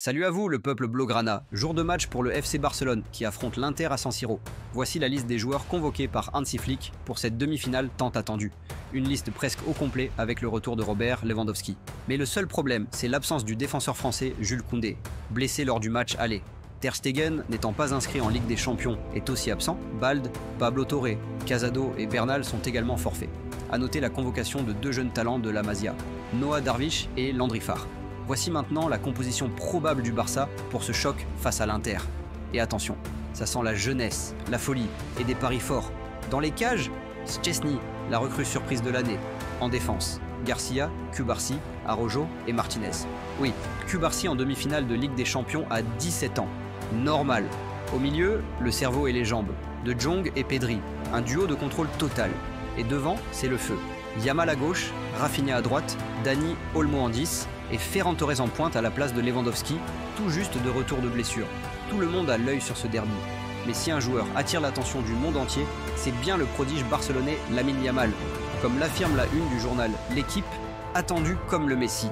Salut à vous le peuple blaugrana, jour de match pour le FC Barcelone qui affronte l'Inter à San Siro. Voici la liste des joueurs convoqués par Hansi Flick pour cette demi-finale tant attendue. Une liste presque au complet avec le retour de Robert Lewandowski. Mais le seul problème, c'est l'absence du défenseur français Jules Koundé, blessé lors du match aller. Ter Stegen, n'étant pas inscrit en Ligue des Champions, est aussi absent. Bald, Pablo Torre, Casado et Bernal sont également forfaits. A noter la convocation de deux jeunes talents de la Masia, Noah Darwish et Landry Farr. Voici maintenant la composition probable du Barça pour ce choc face à l'Inter. Et attention, ça sent la jeunesse, la folie et des paris forts. Dans les cages, Szczesny, la recrue surprise de l'année. En défense, Garcia, Cubarsí, Araujo et Martinez. Oui, Cubarsí en demi-finale de Ligue des Champions à 17 ans. Normal. Au milieu, le cerveau et les jambes. De Jong et Pedri, un duo de contrôle total. Et devant, c'est le feu. Yamal à gauche, Rafinha à droite, Dani Olmo en 10 et Ferran Torres en pointe à la place de Lewandowski, tout juste de retour de blessure. Tout le monde a l'œil sur ce derby. Mais si un joueur attire l'attention du monde entier, c'est bien le prodige barcelonais Lamine Yamal. Comme l'affirme la une du journal L'Équipe, attendu comme le Messi.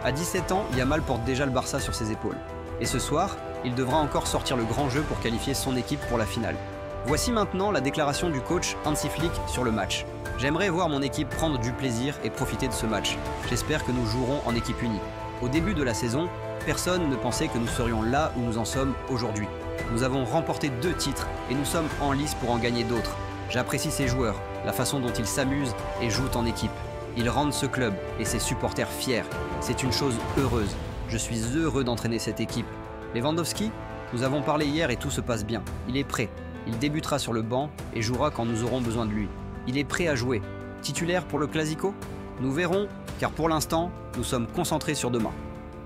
À 17 ans, Yamal porte déjà le Barça sur ses épaules. Et ce soir, il devra encore sortir le grand jeu pour qualifier son équipe pour la finale. Voici maintenant la déclaration du coach Hansi Flick sur le match. J'aimerais voir mon équipe prendre du plaisir et profiter de ce match. J'espère que nous jouerons en équipe unie. Au début de la saison, personne ne pensait que nous serions là où nous en sommes aujourd'hui. Nous avons remporté 2 titres et nous sommes en lice pour en gagner d'autres. J'apprécie ces joueurs, la façon dont ils s'amusent et jouent en équipe. Ils rendent ce club et ses supporters fiers. C'est une chose heureuse. Je suis heureux d'entraîner cette équipe. Lewandowski, nous avons parlé hier et tout se passe bien. Il est prêt. Il débutera sur le banc et jouera quand nous aurons besoin de lui. Il est prêt à jouer. Titulaire pour le Classico ? Nous verrons, car pour l'instant, nous sommes concentrés sur demain.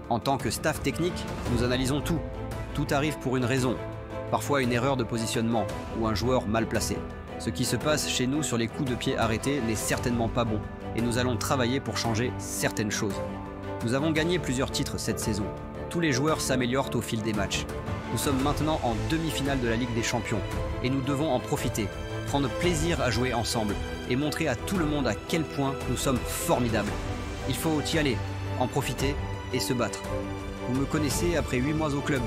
En tant que staff technique, nous analysons tout. Tout arrive pour une raison. Parfois une erreur de positionnement ou un joueur mal placé. Ce qui se passe chez nous sur les coups de pied arrêtés n'est certainement pas bon et nous allons travailler pour changer certaines choses. Nous avons gagné plusieurs titres cette saison. Tous les joueurs s'améliorent au fil des matchs. Nous sommes maintenant en demi-finale de la Ligue des Champions et nous devons en profiter, prendre plaisir à jouer ensemble et montrer à tout le monde à quel point nous sommes formidables. Il faut y aller, en profiter et se battre. Vous me connaissez après 8 mois au club.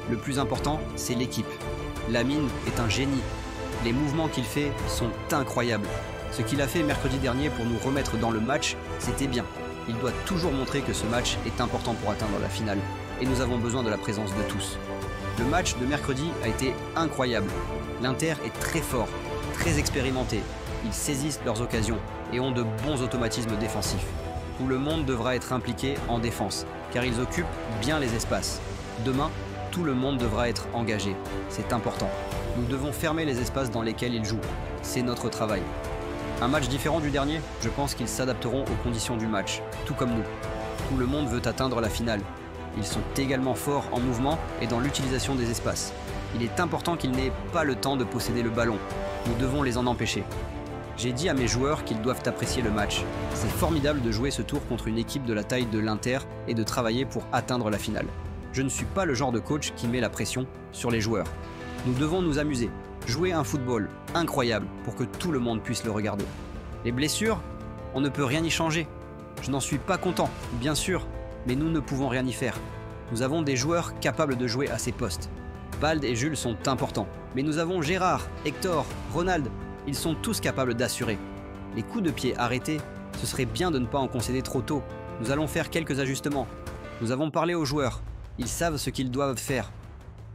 Le plus important, c'est l'équipe. Lamine est un génie. Les mouvements qu'il fait sont incroyables. Ce qu'il a fait mercredi dernier pour nous remettre dans le match, c'était bien. Il doit toujours montrer que ce match est important pour atteindre la finale. Et nous avons besoin de la présence de tous. Le match de mercredi a été incroyable. L'Inter est très fort, très expérimenté. Ils saisissent leurs occasions et ont de bons automatismes défensifs. Tout le monde devra être impliqué en défense, car ils occupent bien les espaces. Demain, tout le monde devra être engagé. C'est important. Nous devons fermer les espaces dans lesquels ils jouent. C'est notre travail. Un match différent du dernier, je pense qu'ils s'adapteront aux conditions du match, tout comme nous. Tout le monde veut atteindre la finale. Ils sont également forts en mouvement et dans l'utilisation des espaces. Il est important qu'ils n'aient pas le temps de posséder le ballon. Nous devons les en empêcher. J'ai dit à mes joueurs qu'ils doivent apprécier le match. C'est formidable de jouer ce tour contre une équipe de la taille de l'Inter et de travailler pour atteindre la finale. Je ne suis pas le genre de coach qui met la pression sur les joueurs. Nous devons nous amuser, jouer un football incroyable pour que tout le monde puisse le regarder. Les blessures, on ne peut rien y changer. Je n'en suis pas content, bien sûr, mais nous ne pouvons rien y faire. Nous avons des joueurs capables de jouer à ces postes. Bald et Jules sont importants, mais nous avons Gérard, Hector, Ronald, ils sont tous capables d'assurer. Les coups de pied arrêtés, ce serait bien de ne pas en concéder trop tôt. Nous allons faire quelques ajustements. Nous avons parlé aux joueurs, ils savent ce qu'ils doivent faire.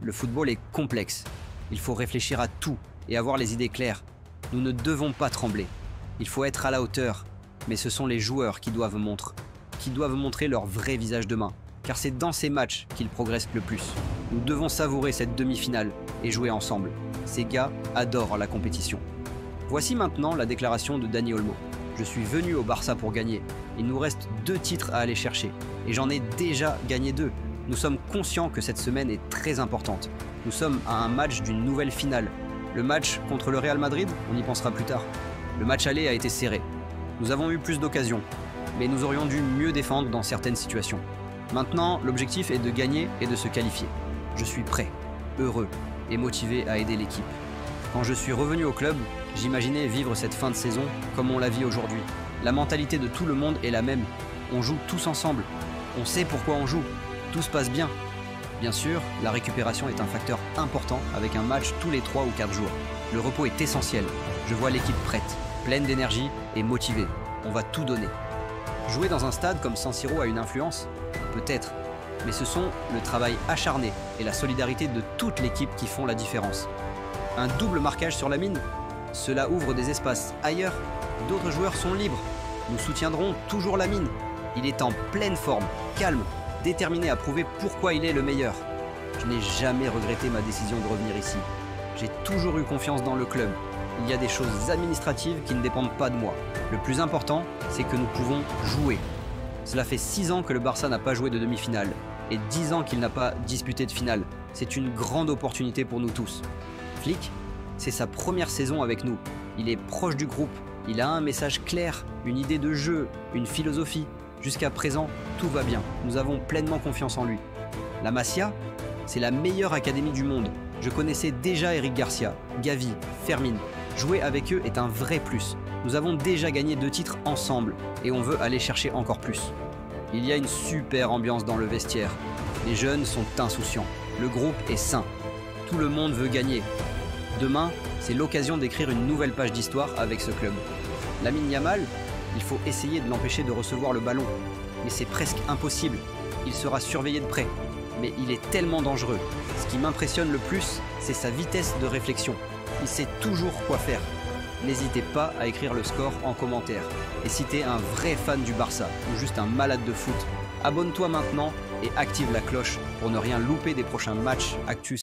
Le football est complexe, il faut réfléchir à tout et avoir les idées claires. Nous ne devons pas trembler, il faut être à la hauteur, mais ce sont les joueurs qui doivent montrer leur vrai visage demain, car c'est dans ces matchs qu'ils progressent le plus. Nous devons savourer cette demi-finale et jouer ensemble. Ces gars adorent la compétition. Voici maintenant la déclaration de Dani Olmo. Je suis venu au Barça pour gagner. Il nous reste 2 titres à aller chercher et j'en ai déjà gagné 2. Nous sommes conscients que cette semaine est très importante. Nous sommes à un match d'une nouvelle finale. Le match contre le Real Madrid, on y pensera plus tard. Le match aller a été serré. Nous avons eu plus d'occasions, mais nous aurions dû mieux défendre dans certaines situations. Maintenant, l'objectif est de gagner et de se qualifier. Je suis prêt, heureux et motivé à aider l'équipe. Quand je suis revenu au club, j'imaginais vivre cette fin de saison comme on la vit aujourd'hui. La mentalité de tout le monde est la même. On joue tous ensemble. On sait pourquoi on joue. Tout se passe bien. Bien sûr, la récupération est un facteur important avec un match tous les 3 ou 4 jours. Le repos est essentiel. Je vois l'équipe prête, pleine d'énergie et motivée. On va tout donner. Jouer dans un stade comme San Siro a une influence? Peut-être. Mais ce sont le travail acharné et la solidarité de toute l'équipe qui font la différence. Un double marquage sur Lamine? Cela ouvre des espaces ailleurs. D'autres joueurs sont libres. Nous soutiendrons toujours Lamine. Il est en pleine forme, calme, déterminé à prouver pourquoi il est le meilleur. Je n'ai jamais regretté ma décision de revenir ici. J'ai toujours eu confiance dans le club. Il y a des choses administratives qui ne dépendent pas de moi. Le plus important, c'est que nous pouvons jouer. Cela fait 6 ans que le Barça n'a pas joué de demi-finale et 10 ans qu'il n'a pas disputé de finale. C'est une grande opportunité pour nous tous. Flick, c'est sa première saison avec nous. Il est proche du groupe. Il a un message clair, une idée de jeu, une philosophie. Jusqu'à présent, tout va bien. Nous avons pleinement confiance en lui. La Masia, c'est la meilleure académie du monde. Je connaissais déjà Eric Garcia, Gavi, Fermin. Jouer avec eux est un vrai plus. Nous avons déjà gagné 2 titres ensemble et on veut aller chercher encore plus. Il y a une super ambiance dans le vestiaire. Les jeunes sont insouciants. Le groupe est sain. Tout le monde veut gagner. Demain, c'est l'occasion d'écrire une nouvelle page d'histoire avec ce club. Lamine Yamal, il faut essayer de l'empêcher de recevoir le ballon. Mais c'est presque impossible. Il sera surveillé de près. Mais il est tellement dangereux. Ce qui m'impressionne le plus, c'est sa vitesse de réflexion. Il sait toujours quoi faire. N'hésitez pas à écrire le score en commentaire. Et si t'es un vrai fan du Barça ou juste un malade de foot, abonne-toi maintenant et active la cloche pour ne rien louper des prochains matchs actus.